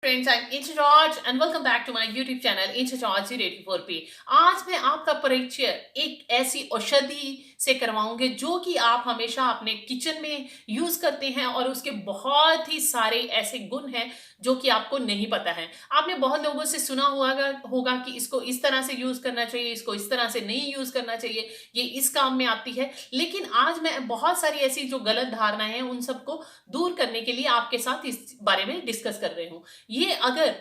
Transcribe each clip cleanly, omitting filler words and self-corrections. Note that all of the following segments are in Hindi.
Friends, I am Inch George and welcome back to my YouTube channel Inch George 084p। आज मैं आपका परिचय एक ऐसी औषधि से करवाऊंगे जो कि आप हमेशा अपने किचन में यूज करते हैं और उसके बहुत ही सारे ऐसे गुण हैं जो कि आपको नहीं पता है। आपने बहुत लोगों से सुना होगा कि इसको इस तरह से यूज करना चाहिए, इसको इस तरह से नहीं यूज करना चाहिए, ये इस काम में आती है। लेकिन आज मैं बहुत सारी ऐसी जो गलत धारणाएं हैं उन सबको दूर करने के लिए आपके साथ इस बारे में डिस्कस कर रही हूँ। ये अगर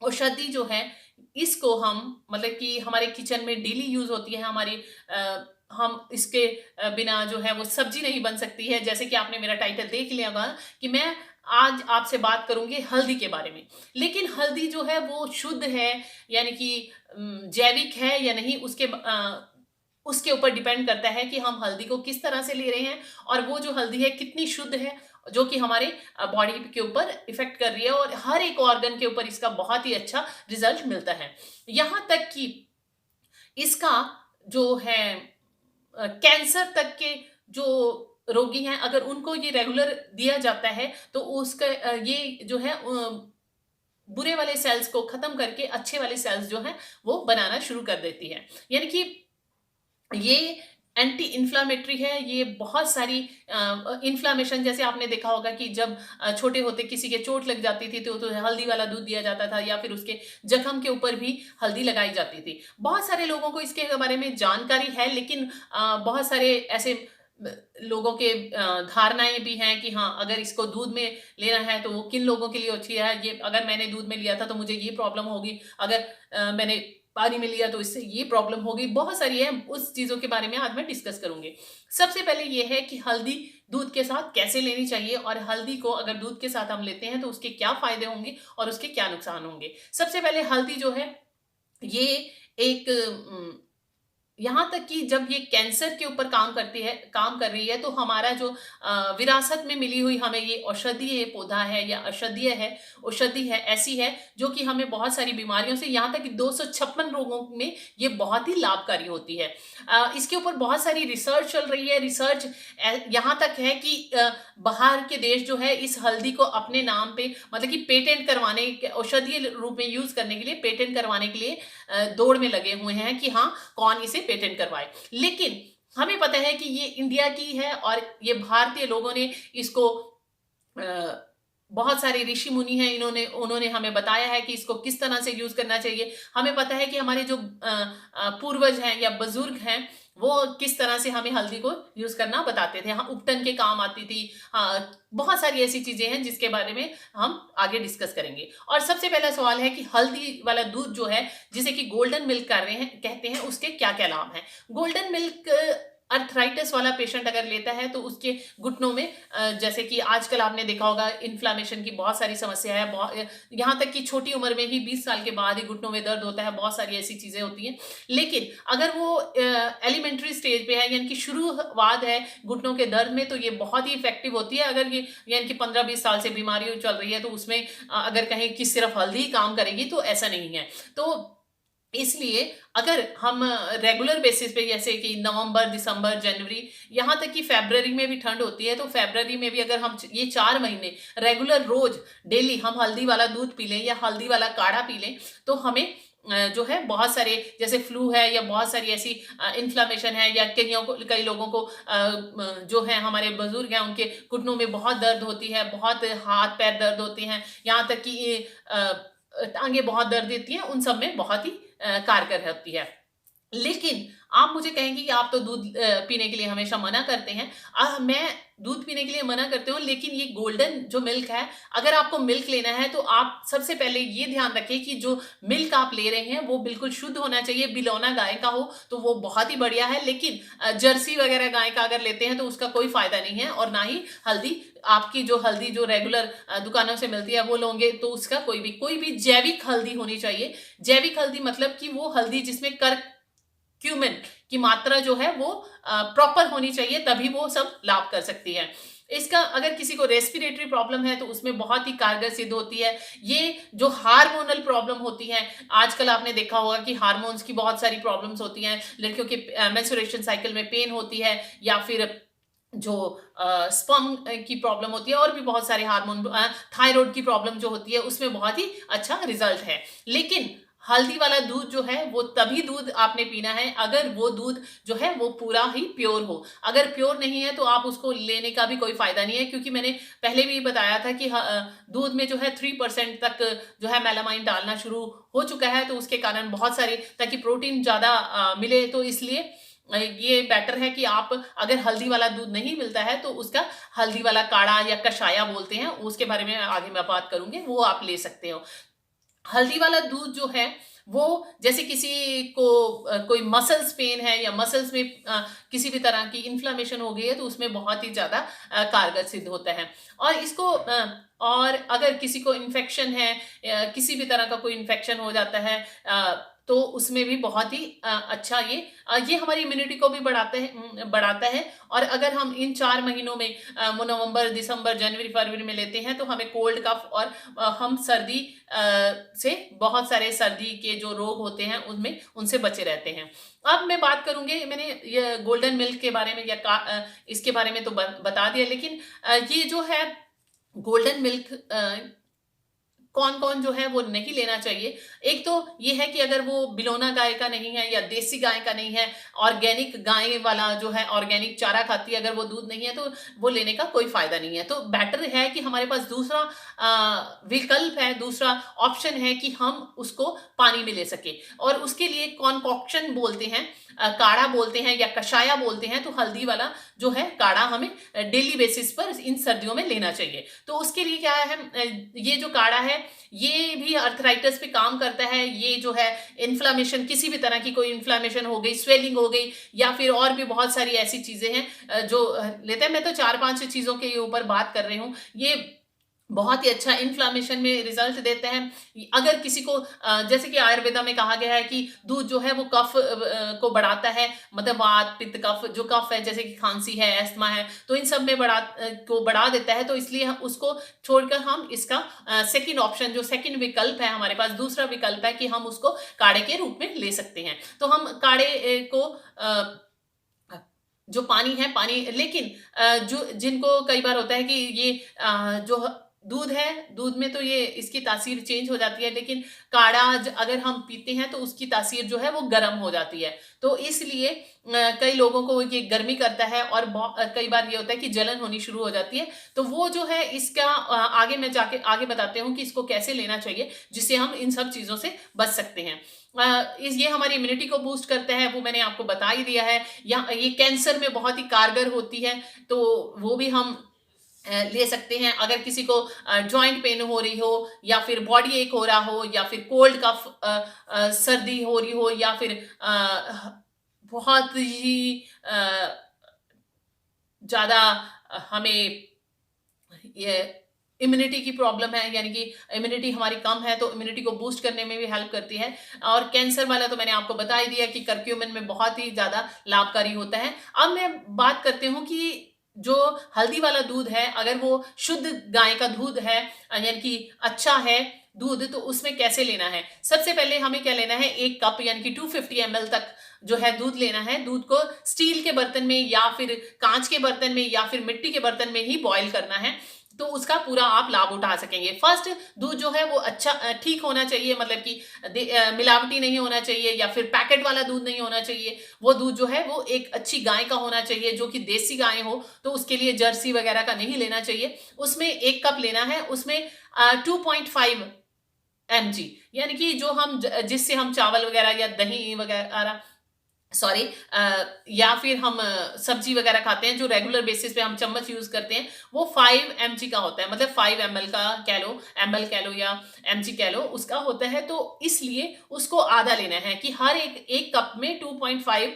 औषधि जो है इसको हम मतलब कि हमारे किचन में डेली यूज होती है, हमारी हम इसके बिना जो है वो सब्जी नहीं बन सकती है। जैसे कि आपने मेरा टाइटल देख लिया होगा कि मैं आज आपसे बात करूंगी हल्दी के बारे में। लेकिन हल्दी जो है वो शुद्ध है यानी कि जैविक है या नहीं, उसके ऊपर डिपेंड करता है कि हम हल्दी को किस तरह से ले रहे हैं और वो जो हल्दी है कितनी शुद्ध है, जो कि हमारे बॉडी के ऊपर इफेक्ट कर रही है और हर एक ऑर्गन के ऊपर इसका बहुत ही अच्छा रिजल्ट मिलता है। यहां तक कि इसका जो है कैंसर तक के जो रोगी हैं, अगर उनको ये रेगुलर दिया जाता है तो उसका ये जो है बुरे वाले सेल्स को खत्म करके अच्छे वाले सेल्स जो हैं वो बनाना शुरू कर देती है। यानी कि ये एंटी इन्फ्लामेटरी है। ये बहुत सारी इन्फ्लामेशन, जैसे आपने देखा होगा कि जब छोटे होते किसी के चोट लग जाती थी तो हल्दी वाला दूध दिया जाता था या फिर उसके जख्म के ऊपर भी हल्दी लगाई जाती थी। बहुत सारे लोगों को इसके बारे में जानकारी है, लेकिन बहुत सारे ऐसे लोगों के धारणाएं भी हैं कि हाँ, अगर इसको दूध में लेना है तो वो किन लोगों के लिए अच्छी है। ये अगर मैंने दूध में लिया था तो मुझे ये प्रॉब्लम होगी, अगर मैंने पानी में लिया तो इससे ये प्रॉब्लम होगी। बहुत सारी है, उस चीजों के बारे में आज मैं डिस्कस करूंगी। सबसे पहले ये है कि हल्दी दूध के साथ कैसे लेनी चाहिए और हल्दी को अगर दूध के साथ हम लेते हैं तो उसके क्या फायदे होंगे और उसके क्या नुकसान होंगे। सबसे पहले हल्दी जो है ये एक यहाँ तक कि जब ये कैंसर के ऊपर काम कर रही है तो हमारा जो विरासत में मिली हुई हमें ये औषधीय पौधा है या औषधि है, ऐसी है जो कि हमें बहुत सारी बीमारियों से, यहाँ तक कि 256 रोगों में ये बहुत ही लाभकारी होती है। इसके ऊपर बहुत सारी रिसर्च चल रही है। रिसर्च यहाँ तक है कि बाहर के देश जो है इस हल्दी को अपने नाम पे मतलब कि पेटेंट करवाने, औषधीय रूप में यूज करने के लिए पेटेंट करवाने के लिए दौड़ में लगे हुए हैं कि हाँ, कौन इसे पेटेंट करवाए। लेकिन हमें पता है कि ये इंडिया की है और ये भारतीय लोगों ने इसको बहुत सारे ऋषि मुनि हैं, उन्होंने हमें बताया है कि इसको किस तरह से यूज करना चाहिए। हमें पता है कि हमारे जो पूर्वज हैं या बुजुर्ग हैं वो किस तरह से हमें हल्दी को यूज करना बताते थे। हाँ, उपटन के काम आती थी। हाँ, बहुत सारी ऐसी चीजें हैं जिसके बारे में हम आगे डिस्कस करेंगे। और सबसे पहला सवाल है कि हल्दी वाला दूध जो है, जिसे कि गोल्डन मिल्क कर रहे हैं कहते हैं, उसके क्या क्या लाभ हैं। गोल्डन मिल्क अर्थराइटिस वाला पेशेंट अगर लेता है तो उसके घुटनों में जैसे कि आजकल आपने देखा होगा इन्फ्लामेशन की बहुत सारी समस्या है। यहाँ तक कि छोटी उम्र में ही 20 साल के बाद ही घुटनों में दर्द होता है, बहुत सारी ऐसी चीजें होती हैं। लेकिन अगर वो एलिमेंट्री स्टेज पे है यानी कि शुरुआत है घुटनों के दर्द में, तो ये बहुत ही इफेक्टिव होती है। अगर ये यानी कि 15-20 साल से बीमारी चल रही है तो उसमें अगर कहें कि सिर्फ हल्दी काम करेगी तो ऐसा नहीं है। तो इसलिए अगर हम रेगुलर बेसिस पे, जैसे कि नवंबर, दिसंबर, जनवरी, यहाँ तक कि फरवरी में भी ठंड होती है, तो फरवरी में भी अगर हम ये 4 महीने रेगुलर रोज डेली हम हल्दी वाला दूध पी लें या हल्दी वाला काढ़ा पी लें तो हमें जो है बहुत सारे जैसे फ्लू है या बहुत सारी ऐसी इन्फ्लामेशन है या कई लोगों को जो है हमारे बुजुर्ग हैं उनके घुटनों में बहुत दर्द होती है, बहुत हाथ पैर दर्द होते हैं, यहाँ तक कि टांगे बहुत दर्द देती हैं, उन सब में बहुत ही कारगर होती है। लेकिन आप मुझे कहेंगे कि आप तो दूध पीने के लिए हमेशा मना करते हैं। मैं दूध पीने के लिए मना करते हूँ, लेकिन ये गोल्डन जो मिल्क है, अगर आपको मिल्क लेना है तो आप सबसे पहले ये ध्यान रखें कि जो मिल्क आप ले रहे हैं वो बिल्कुल शुद्ध होना चाहिए। बिलौना गाय का हो तो वो बहुत ही बढ़िया है, लेकिन जर्सी वगैरह गाय का अगर लेते हैं तो उसका कोई फायदा नहीं है। और ना ही हल्दी, आपकी जो हल्दी जो रेगुलर दुकानों से मिलती है वो लोगे तो उसका कोई भी जैविक हल्दी होनी चाहिए। जैविक हल्दी मतलब कि वो हल्दी जिसमें क्यूमिन की मात्रा जो है वो प्रॉपर होनी चाहिए, तभी वो सब लाभ कर सकती है। इसका अगर किसी को रेस्पिरेटरी प्रॉब्लम है तो उसमें बहुत ही कारगर सिद्ध होती है। ये जो हार्मोनल प्रॉब्लम होती है, आजकल आपने देखा होगा कि हार्मोन्स की बहुत सारी प्रॉब्लम्स होती हैं, लड़कियों के मेंस्ट्रुएशन साइकिल में पेन होती है या फिर जो स्पर्म की प्रॉब्लम होती है और भी बहुत सारे हार्मोन थायराइड की प्रॉब्लम जो होती है उसमें बहुत ही अच्छा रिजल्ट है। लेकिन हल्दी वाला दूध जो है वो तभी दूध आपने पीना है अगर वो दूध जो है वो पूरा ही प्योर हो। अगर प्योर नहीं है तो आप उसको लेने का भी कोई फायदा नहीं है, क्योंकि मैंने पहले भी बताया था कि दूध में जो है 3% तक जो है मेलामाइन डालना शुरू हो चुका है, तो उसके कारण बहुत सारे, ताकि प्रोटीन ज्यादा मिले, तो इसलिए ये बेटर है कि आप, अगर हल्दी वाला दूध नहीं मिलता है तो उसका हल्दी वाला काढ़ा या कषाया बोलते हैं, उसके बारे में आगे मैं बात करूंगी, वो आप ले सकते हो। हल्दी वाला दूध जो है वो, जैसे किसी को कोई मसल्स पेन है या मसल्स में किसी भी तरह की इन्फ्लामेशन हो गई है तो उसमें बहुत ही ज्यादा कारगर सिद्ध होता है। और इसको और अगर किसी को इन्फेक्शन है, किसी भी तरह का कोई इन्फेक्शन हो जाता है, तो उसमें भी बहुत ही अच्छा ये हमारी इम्यूनिटी को भी बढ़ाता है। और अगर हम इन 4 महीनों में नवंबर, दिसंबर, जनवरी, फरवरी में लेते हैं तो हमें कोल्ड कफ और हम सर्दी से, बहुत सारे सर्दी के जो रोग होते हैं उनमें उनसे बचे रहते हैं। अब मैं बात करूंगी, मैंने ये गोल्डन मिल्क के बारे में इसके बारे में तो बता दिया, लेकिन ये जो है गोल्डन मिल्क कौन कौन जो है वो नहीं लेना चाहिए। एक तो ये है कि अगर वो बिलोना गाय का नहीं है या देसी गाय का नहीं है, ऑर्गेनिक गाय वाला जो है ऑर्गेनिक चारा खाती है, अगर वो दूध नहीं है तो वो लेने का कोई फायदा नहीं है। तो बेटर है कि हमारे पास दूसरा विकल्प है, दूसरा ऑप्शन है कि हम उसको पानी में ले सके, और उसके लिए कॉन्कॉक्शन बोलते हैं, काढ़ा बोलते हैं या कषाया बोलते हैं। तो हल्दी वाला जो है काढ़ा हमें डेली बेसिस पर इन सर्दियों में लेना चाहिए। तो उसके लिए क्या है, ये जो काढ़ा है ये भी अर्थराइटिस पे काम करता है। ये जो है इन्फ्लामेशन, किसी भी तरह की कोई इन्फ्लामेशन हो गई, स्वेलिंग हो गई, या फिर और भी बहुत सारी ऐसी चीजें हैं जो लेते हैं। मैं तो 4-5 चीजों के ऊपर बात कर रही हूँ। ये बहुत ही अच्छा इन्फ्लामेशन में रिजल्ट देते हैं। अगर किसी को जैसे कि आयुर्वेदा में कहा गया है कि दूध जो है वो कफ को बढ़ाता है, मतलब वात पित्त कफ, जो कफ है जैसे कि खांसी है, एस्थमा है, तो इन सब में को बढ़ा देता है। तो इसलिए हम उसको छोड़कर हम इसका सेकंड ऑप्शन, जो सेकंड विकल्प है हमारे पास, दूसरा विकल्प है कि हम उसको काढ़े के रूप में ले सकते हैं। तो हम काढ़े को जो पानी है, पानी, लेकिन जो जिनको कई बार होता है कि ये जो दूध है, दूध में तो ये इसकी तासीर चेंज हो जाती है, लेकिन काढ़ा अगर हम पीते हैं तो उसकी तासीर जो है वो गर्म हो जाती है। तो इसलिए कई लोगों को ये गर्मी करता है, और कई बार ये होता है कि जलन होनी शुरू हो जाती है। तो वो जो है इसका आगे मैं जाके आगे बताते हूँ कि इसको कैसे लेना चाहिए जिससे हम इन सब चीजों से बच सकते हैं। ये हमारी इम्यूनिटी को बूस्ट करता है, वो मैंने आपको बता ही दिया है। या ये कैंसर में बहुत ही कारगर होती है, तो वो भी हम ले सकते हैं। अगर किसी को जॉइंट पेन हो रही हो, या फिर बॉडी एक हो रहा हो, या फिर कोल्ड कफ सर्दी हो रही हो, या फिर बहुत ही ज्यादा हमें ये इम्यूनिटी की प्रॉब्लम है, यानी कि इम्यूनिटी हमारी कम है, तो इम्यूनिटी को बूस्ट करने में भी हेल्प करती है। और कैंसर वाला तो मैंने आपको बता ही दिया कि करक्यूमिन में बहुत ही ज्यादा लाभकारी होता है। अब मैं बात करती हूँ कि जो हल्दी वाला दूध है, अगर वो शुद्ध गाय का दूध है, यानी कि अच्छा है दूध, तो उसमें कैसे लेना है। सबसे पहले हमें क्या लेना है, 1 कप यानी कि 250 ml तक जो है दूध लेना है। दूध को स्टील के बर्तन में, या फिर कांच के बर्तन में, या फिर मिट्टी के बर्तन में ही बॉईल करना है, तो उसका पूरा आप लाभ उठा सकेंगे। फर्स्ट, दूध जो है वो अच्छा ठीक होना चाहिए, मतलब कि मिलावटी नहीं होना चाहिए, या फिर पैकेट वाला दूध नहीं होना चाहिए। वो दूध जो है वो एक अच्छी गाय का होना चाहिए, जो कि देसी गाय हो। तो उसके लिए जर्सी वगैरह का नहीं लेना चाहिए। उसमें 1 कप लेना है, उसमें 2.5 mg, यानी कि जो हम जिससे हम चावल वगैरह या दही वगैरह, सॉरी, या फिर हम सब्जी वगैरह खाते हैं, जो रेगुलर बेसिस पे हम चम्मच यूज करते हैं, वो 5 mg का होता है, मतलब 5 ml का कह लो, ml कह लो या mg कह लो, उसका होता है। तो इसलिए उसको आधा लेना है, कि हर एक कप में 2.5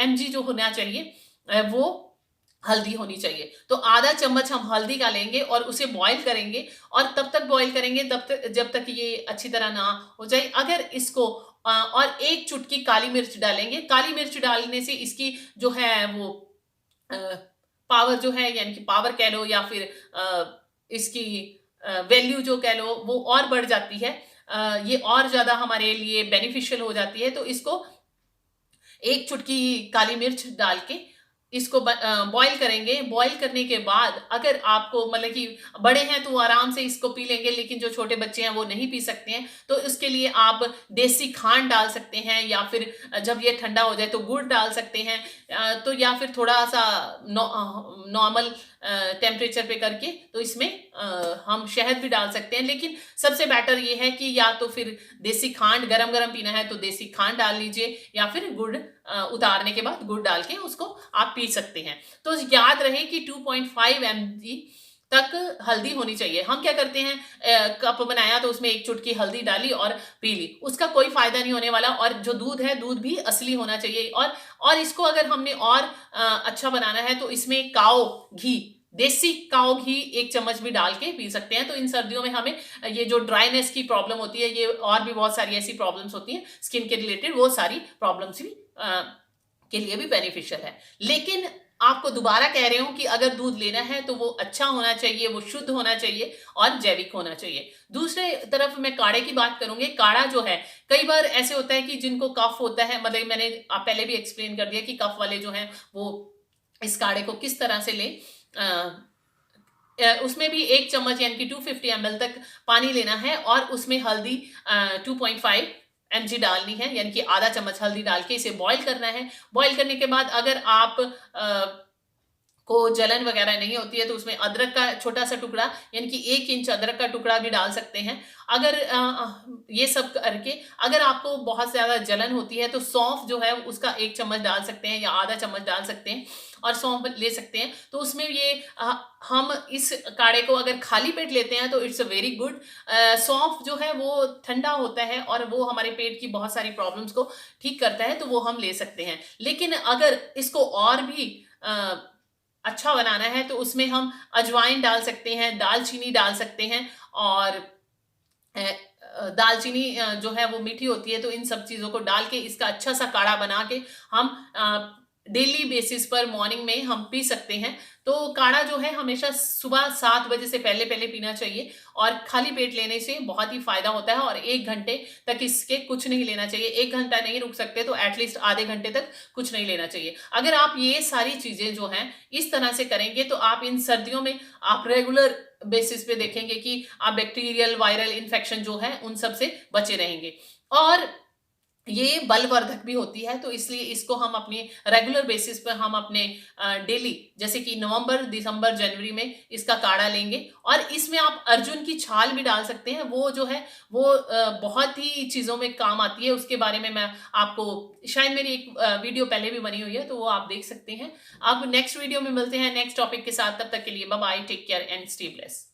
mg जो होना चाहिए वो हल्दी होनी चाहिए। तो आधा चम्मच हम हल्दी का लेंगे और उसे बॉईल करेंगे, और तब तक बॉईल करेंगे तब तक जब तक ये अच्छी तरह ना हो जाए। अगर इसको और 1 चुटकी काली मिर्च डालेंगे। काली मिर्च डालने से इसकी जो है वो पावर जो है, यानी कि पावर कह लो, या फिर इसकी वैल्यू जो कह लो, वो और बढ़ जाती है। ये और ज्यादा हमारे लिए बेनिफिशियल हो जाती है। तो इसको 1 चुटकी काली मिर्च डाल के इसको बॉईल करेंगे। बॉईल करने के बाद अगर आपको मतलब कि बड़े हैं तो वो आराम से इसको पी लेंगे, लेकिन जो छोटे बच्चे हैं वो नहीं पी सकते हैं, तो उसके लिए आप देसी खांड डाल सकते हैं, या फिर जब ये ठंडा हो जाए तो गुड़ डाल सकते हैं, तो या फिर थोड़ा सा नॉर्मल टेम्परेचर पे करके तो इसमें हम शहद भी डाल सकते हैं। लेकिन सबसे बेटर ये है कि या तो फिर देसी खांड, गरम गरम पीना है तो देसी खांड डाल लीजिए, या फिर गुड़ उतारने के बाद गुड़ डाल के उसको आप पी सकते हैं। तो याद रहे कि 2.5 mg तक हल्दी होनी चाहिए। हम क्या करते हैं, कप बनाया तो उसमें एक चुटकी हल्दी डाली और पी ली, उसका कोई फायदा नहीं होने वाला। और जो दूध है, दूध भी असली होना चाहिए। और इसको अगर हमने और अच्छा बनाना है तो इसमें काओ घी, देसी काओ घी 1 चम्मच भी डाल के पी सकते हैं। तो इन सर्दियों में हमें ये जो ड्राइनेस की प्रॉब्लम होती है, ये और भी बहुत सारी ऐसी प्रॉब्लम्स होती हैं स्किन के रिलेटेड, वो सारी प्रॉब्लम्स भी के लिए भी बेनिफिशियल है। लेकिन आपको दोबारा कह रही हूं कि अगर दूध लेना है तो वो अच्छा होना चाहिए, वो शुद्ध होना चाहिए और जैविक होना चाहिए। दूसरे तरफ मैं काढ़े की बात करूंगी। काढ़ा जो है, कई बार ऐसे होता है कि जिनको कफ होता है, मतलब मैंने पहले भी एक्सप्लेन कर दिया कि कफ वाले जो हैं वो इस काढ़े को किस तरह से लें। उसमें भी 1 चम्मच यानी कि 250 ml तक पानी लेना है, और उसमें हल्दी 2.5 mg डालनी है, यानी कि आधा चम्मच हल्दी डाल के इसे बॉईल करना है। बॉईल करने के बाद अगर आप को जलन वगैरह नहीं होती है तो उसमें अदरक का छोटा सा टुकड़ा, यानी कि 1 इंच अदरक का टुकड़ा भी डाल सकते हैं। अगर ये सब करके अगर आपको बहुत ज़्यादा जलन होती है तो सौंफ जो है उसका 1 चम्मच डाल सकते हैं या आधा चम्मच डाल सकते हैं, और सौंफ ले सकते हैं। तो उसमें ये हम इस काढ़े को अगर खाली पेट लेते हैं तो इट्स अ वेरी गुड। सौंफ जो है वो ठंडा होता है और वो हमारे पेट की बहुत सारी प्रॉब्लम्स को ठीक करता है, तो वो हम ले सकते हैं। लेकिन अगर इसको और भी अच्छा बनाना है तो उसमें हम अजवाइन डाल सकते हैं, दालचीनी डाल सकते हैं, और दालचीनी जो है वो मीठी होती है, तो इन सब चीज़ों को डाल के इसका अच्छा सा काढ़ा बना के हम डेली बेसिस पर मॉर्निंग में हम पी सकते हैं। तो काढ़ा जो है हमेशा सुबह 7 बजे से पहले पहले पीना चाहिए, और खाली पेट लेने से बहुत ही फायदा होता है। और 1 घंटे तक इसके कुछ नहीं लेना चाहिए। 1 घंटा नहीं रुक सकते तो एटलीस्ट आधे घंटे तक कुछ नहीं लेना चाहिए। अगर आप ये सारी चीजें जो हैं इस तरह से करेंगे तो आप इन सर्दियों में आप रेगुलर बेसिस पे देखेंगे कि आप बैक्टीरियल वायरल इन्फेक्शन जो है उन सब से बचे रहेंगे। और ये बलवर्धक भी होती है, तो इसलिए इसको हम अपनी रेगुलर बेसिस पर हम अपने डेली, जैसे कि नवंबर, दिसंबर, जनवरी में इसका काढ़ा लेंगे। और इसमें आप अर्जुन की छाल भी डाल सकते हैं, वो जो है वो बहुत ही चीज़ों में काम आती है। उसके बारे में मैं आपको शायद मेरी एक वीडियो पहले भी बनी हुई है, तो वो आप देख सकते हैं। अब नेक्स्ट वीडियो में मिलते हैं नेक्स्ट टॉपिक के साथ। तब तक के लिए bye bye, take care and stay blessed.